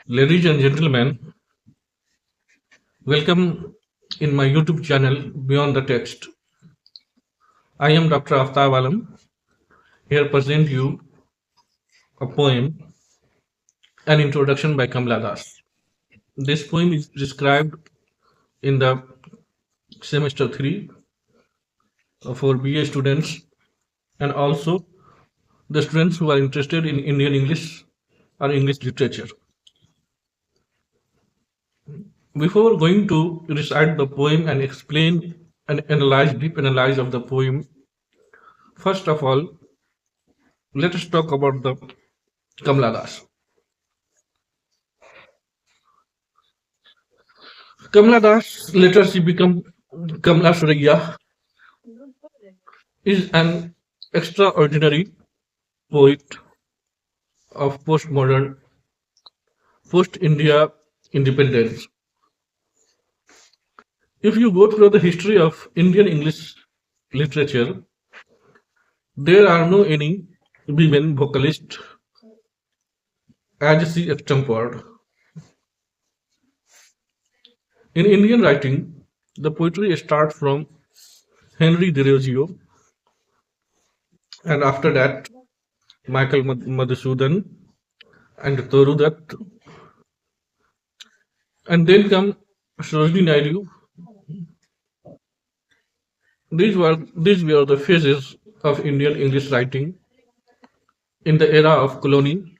Ladies and gentlemen, welcome in my YouTube channel Beyond the Text. I am Dr. Aftab Alam. Here present you a poem, an introduction by Kamla Das. This poem is described in the semester 3 for BA students and also the students who are interested in Indian English or English literature. Before going to recite the poem and explain and analyze, deep analyze of the poem, first of all, let us talk about the Kamla Das. Kamala Das, later she became Kamala Surya, is an extraordinary poet of postmodern, post-India independence. If you go through the history of Indian English literature, there are no any women vocalists as she extempored. In Indian writing, the poetry starts from Henry Thoreau, and after that, Michael Madhusudan and Toru Dutt, and then come Sarojini Naidu. These were the phases of Indian English writing in the era of colony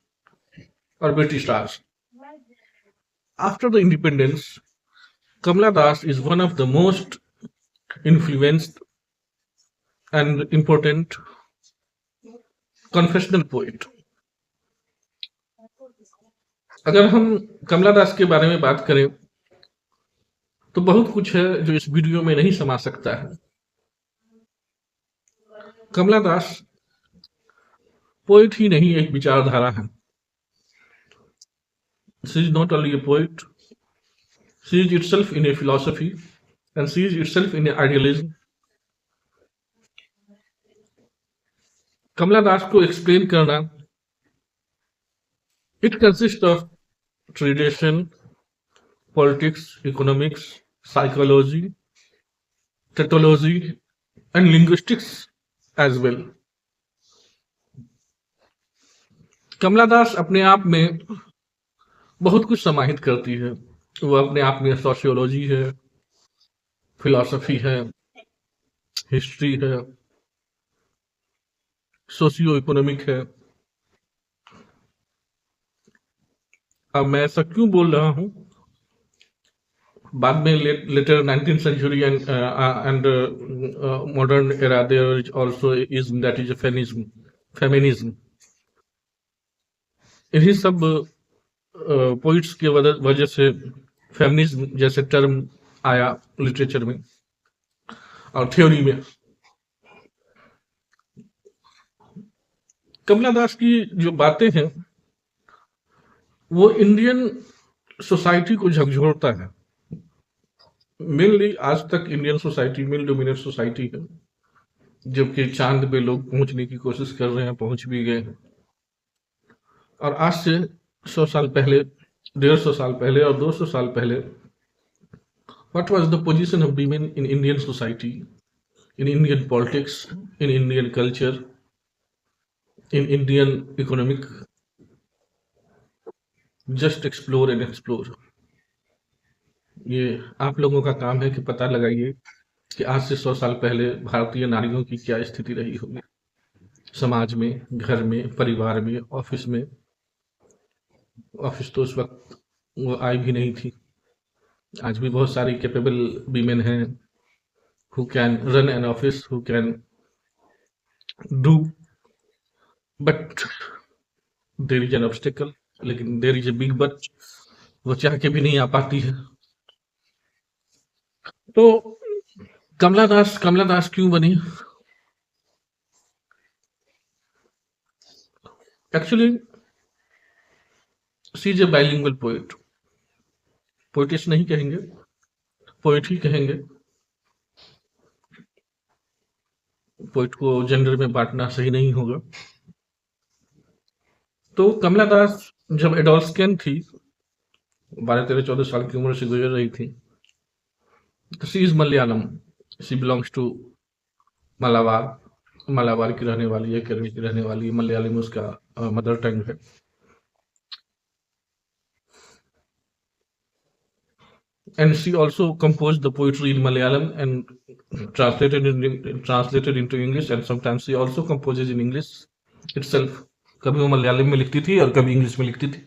or British Raj. After the independence, Kamala Das is one of the most influenced and important confessional poet. अगर हम कमला दास के बारे में बात करें तो बहुत कुछ है जो इस वीडियो में नहीं समा सकता है। कमला दास पोएट ही नहीं, एक विचारधारा है। She is not only a poet, she is itself in a philosophy and she is itself in a idealism. कमला दास को एक्सप्लेन करना, it consists of tradition, politics, economics, psychology, tautology and linguistics as well. कमला दास अपने आप में बहुत कुछ समाहित करती है। वो अपने आप में सोशियोलॉजी है, फिलॉसफी है, हिस्ट्री है, सोशियो इकोनॉमिक है। अब मैं ऐसा क्यों बोल रहा हूँ? बाद में later 19th century and modern era there is also ism, that is a feminism. इन्हीं सब पोइट्स के वजह से फेमिनिज्म जैसे टर्म आया लिटरेचर में और थ्योरी में। कमला दास की जो बातें हैं वो इंडियन सोसाइटी को झकझोरता है। मेनली आज तक Indian society male dominate society है, जबकि चांद पे लोग पहुंचने की कोशिश कर रहे हैं, पहुंच भी गए हैं। और आज से 100 साल पहले, 150 साल पहले और 200 साल पहले what was the position of women in Indian society, in Indian politics, in Indian culture, in Indian economic? Just explore and explore. ये आप लोगों का काम है कि पता लगाइए कि आज से 100 साल पहले भारतीय नारियों की क्या स्थिति रही होगी, समाज में, घर में, परिवार में, ऑफिस में। ऑफिस तो उस वक्त वो आई भी नहीं थी। आज भी बहुत सारी कैपेबल वीमेन हैं who can run an office, who can do, but there is an obstacle, लेकिन there is a big but, वो चाह के भी नहीं आ पाती है। तो कमला दास क्यों बनी? Actually she is a bilingual poet. Poet's नहीं कहेंगे, पोएट ही कहेंगे। पोएट को जेंडर में बांटना सही नहीं होगा। तो कमला दास जब एडोल्सकेन थी 12-13-14 साल की उम्र से गुजर रही थी। तो she is Malayalam, she belongs to Malabar, Malabar की रहने वाली है, केरल की रहने वाली है, मलयालम उसका मदर टंग है। And she also composed the poetry in Malayalam and translated into English, and sometimes she also composes in English itself. कभी वो मलयालम में लिखती थी और कभी इंग्लिश में लिखती थी।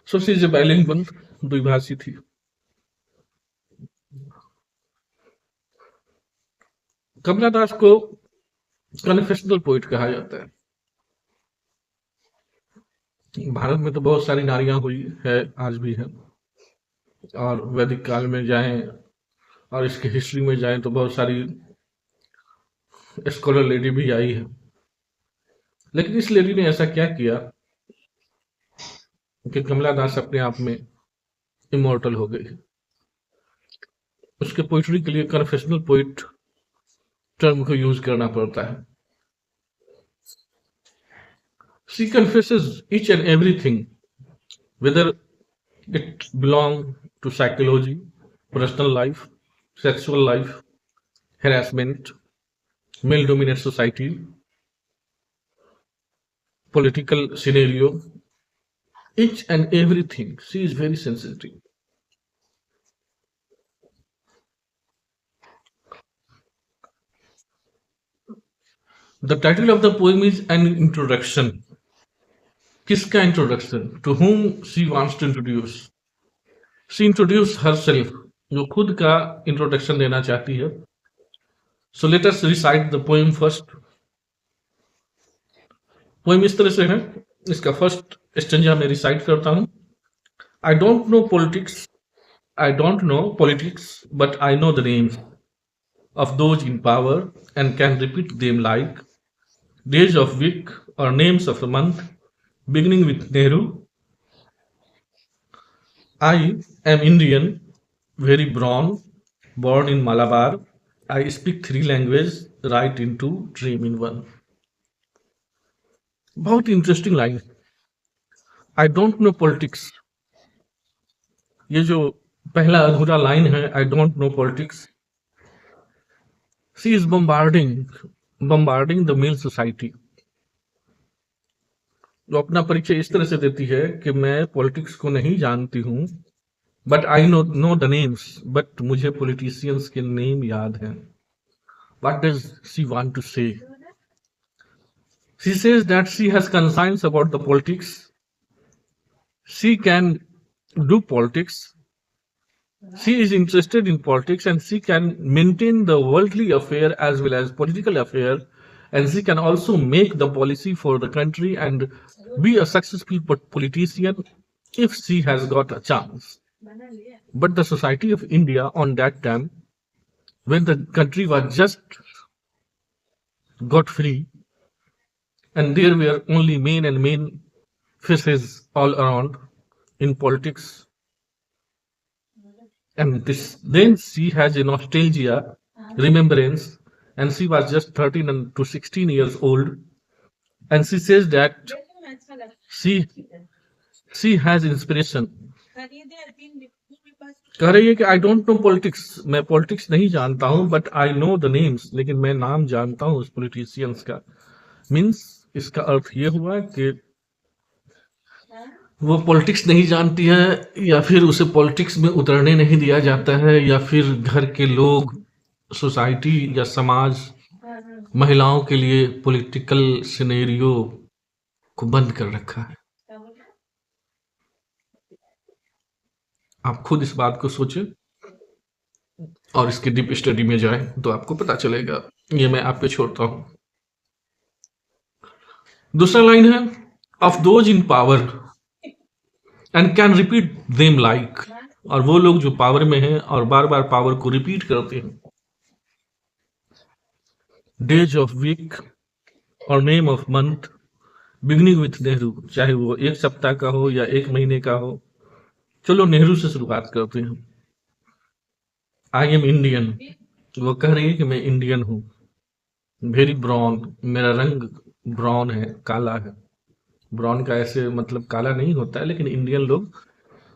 So she is a bilingual, द्विभाषी थी। कमला दास को कन्फेशनल पोइट कहा जाता है। भारत में तो बहुत सारी नारियां हुई है, आज भी है, और वैदिक काल में जाएं और इसकी हिस्ट्री में जाएं तो बहुत सारी स्कॉलर लेडी भी आई है। लेकिन इस लेडी ने ऐसा क्या किया कि कमला दास अपने आप में इमोर्टल हो गई। उसके पोइट्री के लिए कन्फेशनल पोइट टर्म को यूज करना पड़ता है। She confesses each and everything, whether it belong to psychology, personal life, sexual life, harassment, male dominant society, political scenario, each and everything. She is very sensitive. The title of the poem is an introduction. किसका introduction? To whom she wants to introduce. She introduced herself, जो खुद का introduction देना चाहती है। So let us recite the poem first. Poem इस तरह से है, इसका फर्स्ट स्टेंजा में रिसाइट करता हूं। I don't know politics, I don't know politics, but I know the names of those in power and can repeat them like days of week or names of a month, beginning with Nehru. I am Indian, very brown, born in Malabar. I speak 3 languages, write in 2, dream in 1. बहुत interesting line. I don't know politics, ये जो पहला अधूरा line है, I don't know politics. She is bombarding the male society, जो अपना परिचय इस तरह से देती है कि मैं पॉलिटिक्स को नहीं जानती हूं, but I know the names, but मुझे पॉलिटिशियंस के नेम याद हैं। What does she want to say? She says that she has conscience about the politics, she can do politics, she is interested in politics, and she can maintain the worldly affair as well as political affair, and she can also make the policy for the country and be a successful politician if she has got a chance. But the society of India on that time, when the country was just got free and there were only men and men faces all around in politics, and this then she has a nostalgia, remembrance, and she was just 13 to 16 years old, and she says that she has inspiration. कह रही है कि आई don't know politics, मैं politics नहीं जानता हूं, but I know the names, लेकिन मैं नाम जानता हूं उस पॉलिटिशियंस का। मीन्स इसका अर्थ ये हुआ कि वो पॉलिटिक्स नहीं जानती है, या फिर उसे पॉलिटिक्स में उतरने नहीं दिया जाता है, या फिर घर के लोग, सोसाइटी या समाज महिलाओं के लिए पॉलिटिकल सिनेरियो को बंद कर रखा है। आप खुद इस बात को सोचें और इसकी डीप स्टडी में जाएं तो आपको पता चलेगा। ये मैं आप पे छोड़ता हूं। दूसरा लाइन है, of those in power and can repeat them like, और वो लोग जो पावर में हैं और बार बार पावर को रिपीट करते हैं। डेज ऑफ वीक और name of month, beginning with Nehru, चाहे वो 1 सप्ताह का हो या 1 महीने का हो। चलो नेहरू से शुरुआत करते हैं। आई एम इंडियन, वो कह रही है कि मैं इंडियन हूं। वेरी ब्राउन, मेरा रंग ब्राउन है, काला है। ब्राउन का ऐसे मतलब काला नहीं होता है, लेकिन इंडियन लोग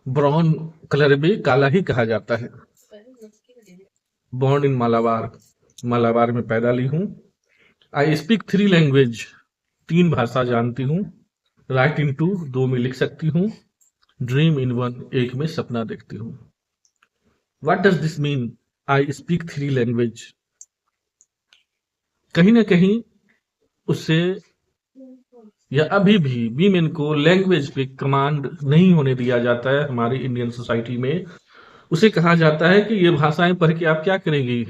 ब्राउन कलर भी काला ही कहा जाता है। बॉर्न इन मालाबार, मालाबार में पैदा ली हूँ। आई स्पीक 3 लैंग्वेज, 3 भाषा जानती हूँ। राइट इन 2, 2 में लिख सकती हूँ। ड्रीम इन 1, 1 में सपना देखती हूँ। What does this mean I speak 3 language? कहीं ना कहीं उससे, या अभी भी वीमेन को लैंग्वेज पे कमांड नहीं होने दिया जाता है हमारी इंडियन सोसाइटी में। उसे कहा जाता है कि ये भाषाएं पढ़ के आप क्या करेंगी।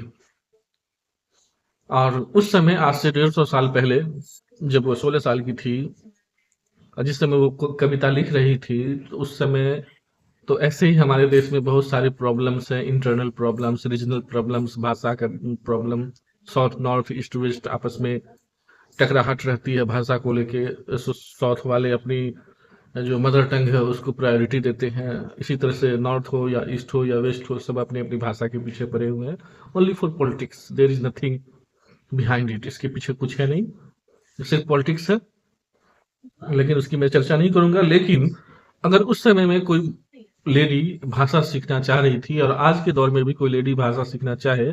और उस समय, आज से 150 साल पहले, जब वो 16 साल की थी और जिस समय वो कविता लिख रही थी, तो उस समय तो ऐसे ही हमारे देश में बहुत सारे प्रॉब्लम्स हैं, इंटरनल प्रॉब्लम्स, रीजनल प्रॉब्लम्स, भाषा का problem, south north east west आपस में टकराहट रहती है भाषा को लेके। साउथ वाले अपनी जो मदर टंग है उसको प्रायोरिटी देते हैं, इसी तरह से नॉर्थ हो या ईस्ट हो या वेस्ट हो, सब अपनी अपनी भाषा के पीछे पड़े हुए हैं। Only for politics, there is nothing behind it, इसके पीछे कुछ है नहीं, सिर्फ पॉलिटिक्स है। लेकिन उसकी मैं चर्चा नहीं करूंगा। लेकिन अगर उस समय में कोई लेडी भाषा सीखना चाह रही थी और आज के दौर में भी कोई लेडी भाषा सीखना चाहे,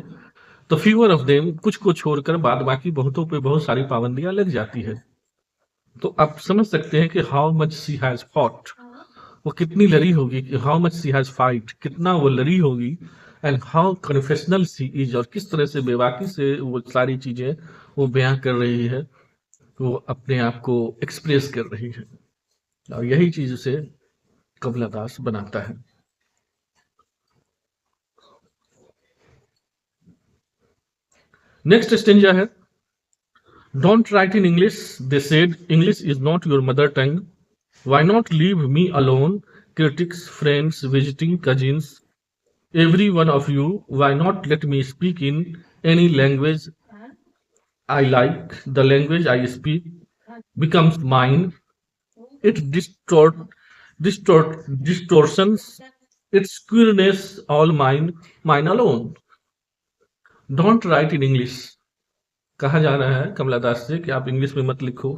तो फीवर ऑफ देम, कुछ को छोड़कर बाद बाकी बहुतों पे बहुत सारी पाबंदियां लग जाती है। तो आप समझ सकते हैं कि how much she has fought, वो कितनी लड़ी होगी, how much she has fight, कितना वो लड़ी होगी, and how confessional she is, और किस तरह से बेबाकी से वो सारी चीजें वो बयां कर रही है, वो अपने आप को एक्सप्रेस कर रही है। और यही चीज उसे कमला दास बनाता है। नेक्स्ट स्टेंजा है, don't write in English, they said English is not your mother tongue, why not leave me alone, critics friends visiting cousins, every one of you, why not let me speak in any language I like? The language I speak becomes mine. It distortions, its queerness all mine, mine alone. Don't write in English. कहा जा रहा है कमला दास से कि आप English में मत लिखो,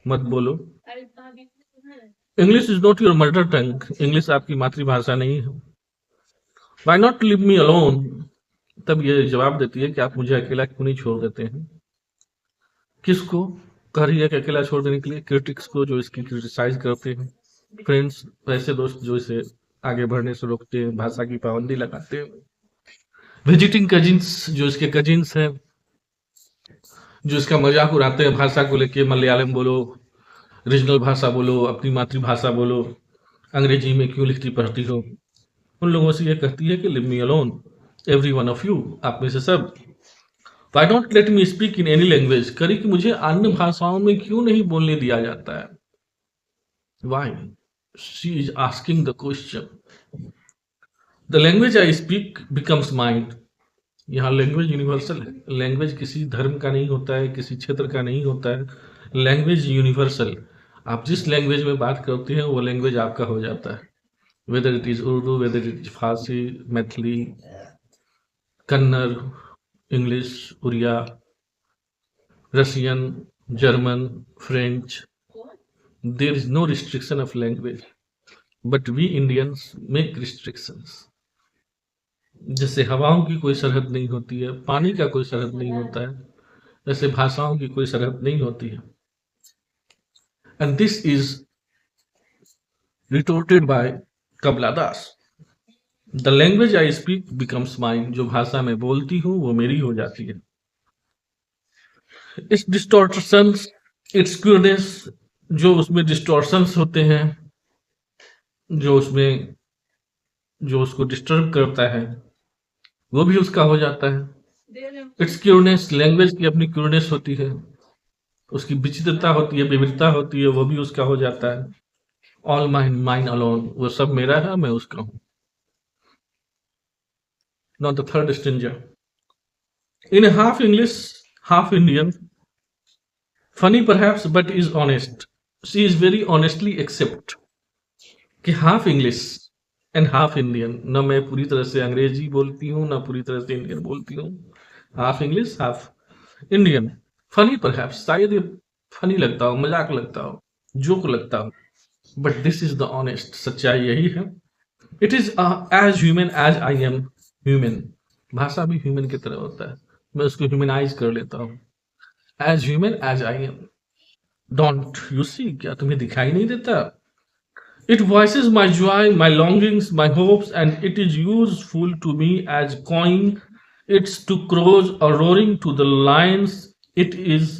मत बोलो। English is not your mother tongue, English आपकी मातृभाषा नहीं है। Why not leave me alone? तब ये जवाब देती है कि आप मुझे अकेला क्यों नहीं छोड़ देते हैं। किसको कह रही है कि अकेला छोड़ देने के लिए? क्रिटिक्स को, जो इसकी क्रिटिसाइज करते हैं। फ्रेंड्स, वैसे दोस्त जो इसे आगे बढ़ने से रोकते हैं, भाषा की पाबंदी लगाते हैं। विजिटिंग कजिन्स, जो इसके कजिन्स हैं, जो इसका मजाक उड़ाते हैं भाषा को लेके, मलयालम बोलो, रीजनल भाषा बोलो, अपनी मातृभाषा बोलो, अंग्रेजी में क्यों लिखती पढ़ती हो। उन लोगों से ये कहती है कि live me alone, every one of you, आप में से सब। Why don't let me speak in any language? करी कि मुझे अन्य भाषाओं में क्यों नहीं बोलने दिया जाता है। Why? She is asking the question. The language I speak becomes mine. यहाँ लैंग्वेज यूनिवर्सल है। लैंग्वेज किसी धर्म का नहीं होता है, किसी क्षेत्र का नहीं होता है। लैंग्वेज यूनिवर्सल, आप जिस लैंग्वेज में बात करते हैं वो लैंग्वेज आपका हो जाता है। Whether it is Urdu, whether it is Farsi, Maithili, Kannada, English, Odia, Russian, German, French, there is no restriction of language, but we Indians make restrictions. जैसे हवाओं की कोई सरहद नहीं होती है, पानी का कोई सरहद नहीं होता है, जैसे भाषाओं की कोई सरहद नहीं होती है। And this is retorted by Kamala Das. The language I speak becomes mine. जो भाषा मैं बोलती हूँ वो मेरी हो जाती है। Its distortions, its queerness, जो उसमें डिस्टॉर्शंस होते हैं, जो उसमें, जो उसको डिस्टर्ब करता है, वो भी उसका हो जाता है। इट्स क्यूरनेस, लैंग्वेज की अपनी क्यूरनेस होती है, उसकी विचित्रता होती है, विविधता होती है, वो भी उसका हो जाता है। ऑल माइन, माइन अलोन, वो सब मेरा है, मैं उसका हूं। Now the third stanza. In half English, half Indian, funny perhaps but is honest. She is very honestly accept कि half English and half Indian, न मैं पूरी तरह से अंग्रेजी बोलती हूँ, न पूरी तरह से इंडियन बोलती हूँ। Half English, half Indian. Funny perhaps, शायद ये फनी लगता हो, मजाक लगता हो, जोक लगता हो, but this is the honest, सच्चाई यही है it is as human as I am human. भाषा भी ह्यूमन की तरह होता है, मैं उसको ह्यूमनाइज कर लेता हूँ। As human as I am, don't you see, क्या तुम्हें दिखाई नहीं देता? It voices my joy, my longings, my hopes, and it is useful to me as coin. It's to crows or roaring to the lions. It is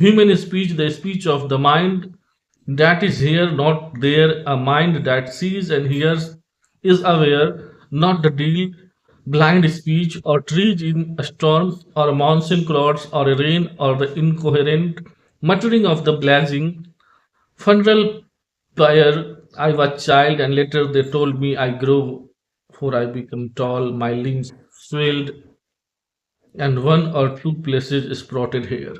human speech, the speech of the mind that is here, not there. A mind that sees and hears is aware, not the deal. Blind speech or trees in a storm or monsoon clouds or a rain or the incoherent muttering of the blazing funeral pyre. I was child, and later they told me I grew, for I became tall, my limbs swelled, and one or two places sprouted hair.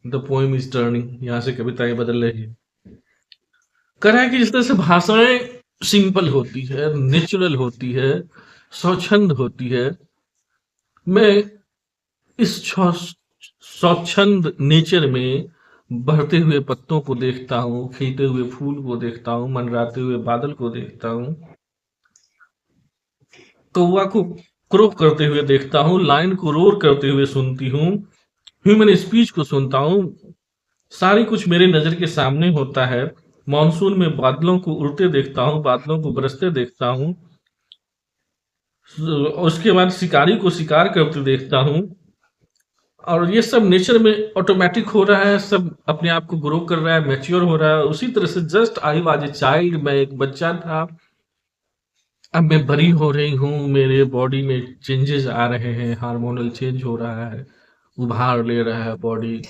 The poem is turning. यहाँ से कविताएं बदल रही है। कह रहा है कि जिस तरह से भाषाएं सिंपल होती है, नेचुरल होती है, स्वच्छंद होती है, मैं इस स्वच्छंद नेचर में बढ़ते हुए पत्तों को देखता हूँ, खिलते हुए फूल को देखता हूँ, मंडराते हुए बादल को देखता हूँ, कौवा को क्रो करते हुए देखता हूँ, लाइन को रोर करते हुए सुनती हूँ, ह्यूमन स्पीच को सुनता हूँ। सारी कुछ मेरे नजर के सामने होता है। मॉनसून में बादलों को उड़ते देखता हूँ, बादलों को बरसते देखता हूँ, उसके बाद शिकारी को शिकार करते देखता हूँ। और ये सब नेचर में ऑटोमेटिक हो रहा है, सब अपने आप को ग्रो कर रहा है, मैच्योर हो रहा है। उसी तरह से just I was a child, मैं एक बच्चा था, अब मैं बड़ी हो रही हूँ, मेरे बॉडी में चेंजेस आ रहे हैं, हार्मोनल चेंज हो रहा है, उभार ले रहा है बॉडी,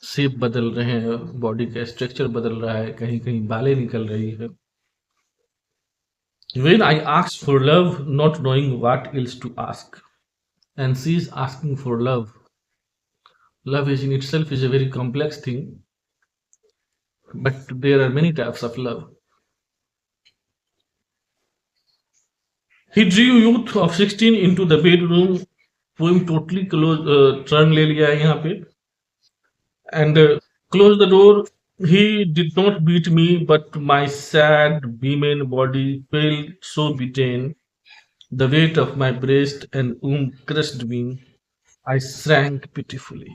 शेप बदल रहे हैं, बॉडी का स्ट्रक्चर बदल रहा है, कहीं कहीं बालें निकल रही है। When I asked for love, not knowing what else to ask, and she is asking for love. Love is in itself is a very complex thing, but there are many types of love. He drew youth of 16 into the bedroom. Poem totally close turn ले लिया है यहाँ पे। And close the door, he did not beat me, but my sad women body felt so beaten. The weight of my breast and womb crushed me. I shrank pitifully.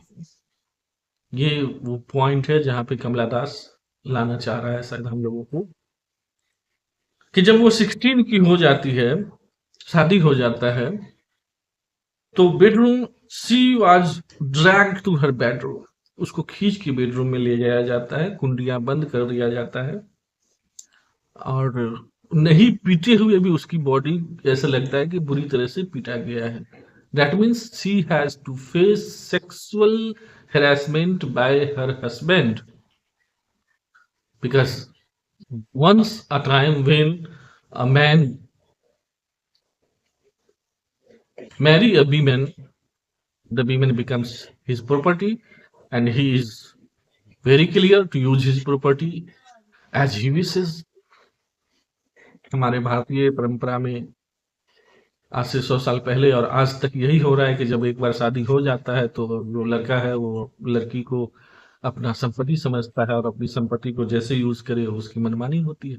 ये वो point है जहां पे कमला दास लाना चाह रहा है शायद हम लोगों को, कि जब वो 16 की हो जाती है, शादी हो जाता है, तो bedroom, she was dragged to her bedroom, उसको खींच के बेडरूम में ले जाया जाता है, कुंडियां बंद कर दिया जाता है, और नहीं पीटे हुए भी उसकी बॉडी ऐसा लगता है कि बुरी तरह से पीटा गया है। That means she has to face sexual harassment by her husband, because once a time when a man marry a woman, the woman becomes his property, and he is very clear to use his property as he wishes. हमारे भारतीय परंपरा में आज से 100 साल पहले और आज तक यही हो रहा है कि जब एक बार शादी हो जाता है तो जो लड़का है वो लड़की को अपना संपत्ति समझता है और अपनी संपत्ति को जैसे यूज करे उसकी मनमानी होती है।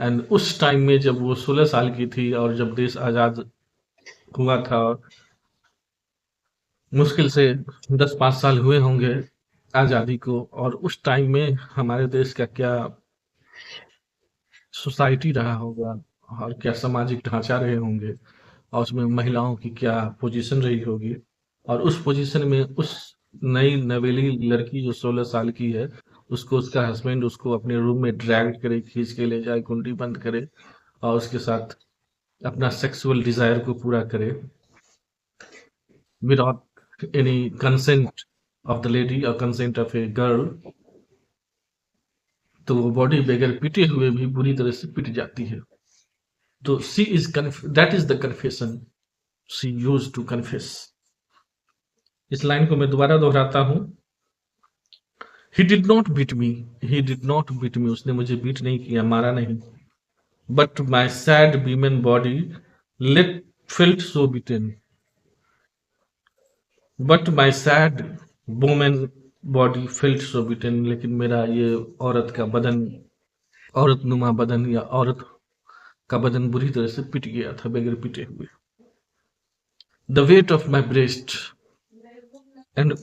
एंड उस टाइम में जब वो 16 साल की थी और जब देश आजाद हुआ था, मुश्किल से 10-5 साल हुए होंगे आजादी को, और उस टाइम में हमारे देश का क्या सोसाइटी रहा होगा और क्या सामाजिक ढांचा रहे होंगे, और उसमें महिलाओं की क्या पोजीशन रही होगी, और उस पोजीशन में उस नई नवेली लड़की जो 16 साल की है, उसको उसका हस्बैंड उसको अपने रूम में ड्रैग करे, खींच के ले जाए, कुंडी बंद करे और उसके साथ अपना सेक्सुअल डिजायर को पूरा करे without any consent of the lady और कंसेंट ऑफ ए गर्ल, तो वो बॉडी बगैर पिटे हुए भी बुरी तरह से पिट जाती है। तो she is that is the confession she use to confess. इस लाइन को मैं दोबारा दोहराता हूं। He did not beat me, he did not beat me, उसने मुझे बीट नहीं किया, मारा नहीं, but my sad women body let felt so beaten, but my sad women body felt so beaten, लेकिन मेरा ये औरत का बदन, औरत नुमा बदन या औरत का बदन बुरी तरह से पिट गया था बगैर पिटे हुए। The weight of my breast and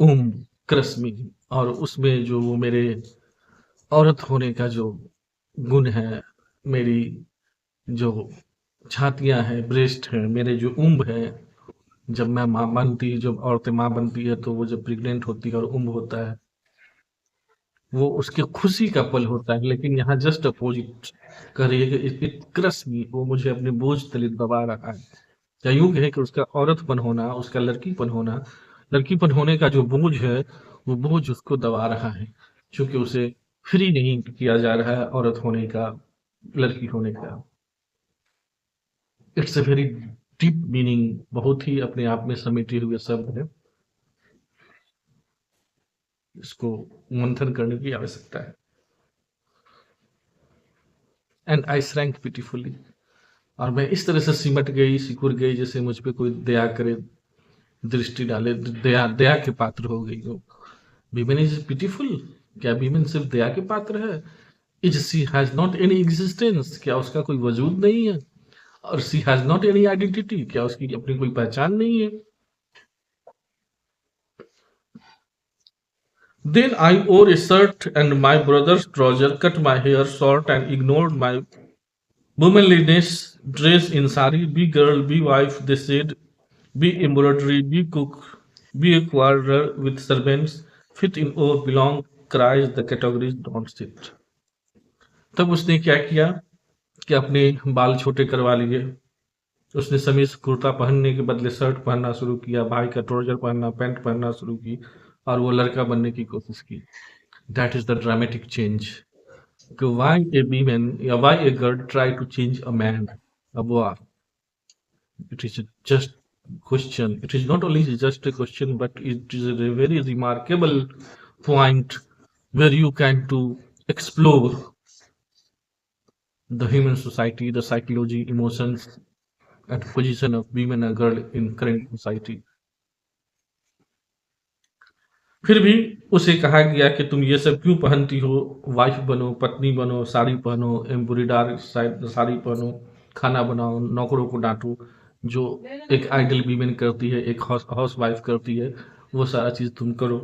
crush me, और उसमें जो वो मेरे औरत होने का जो गुण है, मेरी जो छातियां हैं, ब्रेस्ट है, मेरे जो है, जब मैं माँ बनती, जब औरतें माँ बनती है तो वो जब प्रेग्नेंट होती है और होता है, वो उसकी खुशी का पल होता है। लेकिन यहाँ जस्ट अपोजिट कर रही है कि इट क्रश मी, वो मुझे अपने बोझ तले दबा रहा है। या यूं कहें कि उसका औरतपन होना, उसका लड़कीपन होना, लड़कीपन होने का जो बोझ है, वो बोझ उसको दबा रहा है, क्योंकि उसे फ्री नहीं किया जा रहा है औरत होने का, लड़की होने का। It's a very deep meaning, बहुत ही अपने आप में समेटे हुए शब्द है। इसको मंथन करने की आवश्यकता है। एंड आई श्रैंक पिटीफुली, और मैं इस तरह से सिमट गई, सिकुड़ गई, जैसे मुझ पे कोई दया करे, दृष्टि डाले, दया दया के पात्र हो गई हो। विमेन इज पिटीफुल, क्या विमेन सिर्फ दया के पात्र है? Is she has not any existence, क्या उसका कोई वजूद नहीं है? और she has not any identity, क्या उसकी अपनी कोई पहचान नहीं है? Then I wore a shirt and my brother's trouser, cut my hair short and ignored my womanliness, dress in sari, be girl, be wife, they said, be embroidery, be cook, be a quarter with servants, fit in or belong, cries the categories don't sit. तब उसने क्या किया कि अपने बाल छोटे करवा लिए, उसने समीज कुर्ता पहनने के बदले शर्ट पहनना शुरू किया, भाई का ट्राउजर पहनना, पैंट पहनना शुरू की, और वो लड़का बनने की कोशिश की। That is the dramatic change. Why a woman, yeah, why a girl try to change a man? अब वो, it is just question. It is not only just a question, but it is a very remarkable point where you can to explore the human society, the psychology, emotions, and position of women and girl in current society. फिर भी उसे कहा गया कि तुम ये सब क्यों पहनती हो, वाइफ बनो, पत्नी बनो, साड़ी पहनो, एम्ब्रॉयडर साड़ी पहनो, खाना बनाओ, नौकरों को डांटो, जो एक आइडल वीमेन करती है, एक हाउस वाइफ करती है, वो सारा चीज तुम करो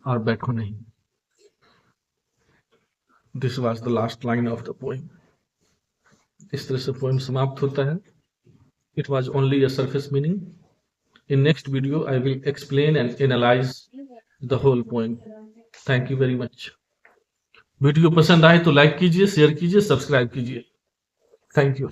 और बैठो नहीं। This was the last line of the poem. इस तरह से पोएम समाप्त होता है। It was only a surface meaning. In next video I will explain and analyse the whole poem. Thank you very much. Video पसंद आए तो like कीजिए, शेयर कीजिए, सब्सक्राइब कीजिए। Thank you.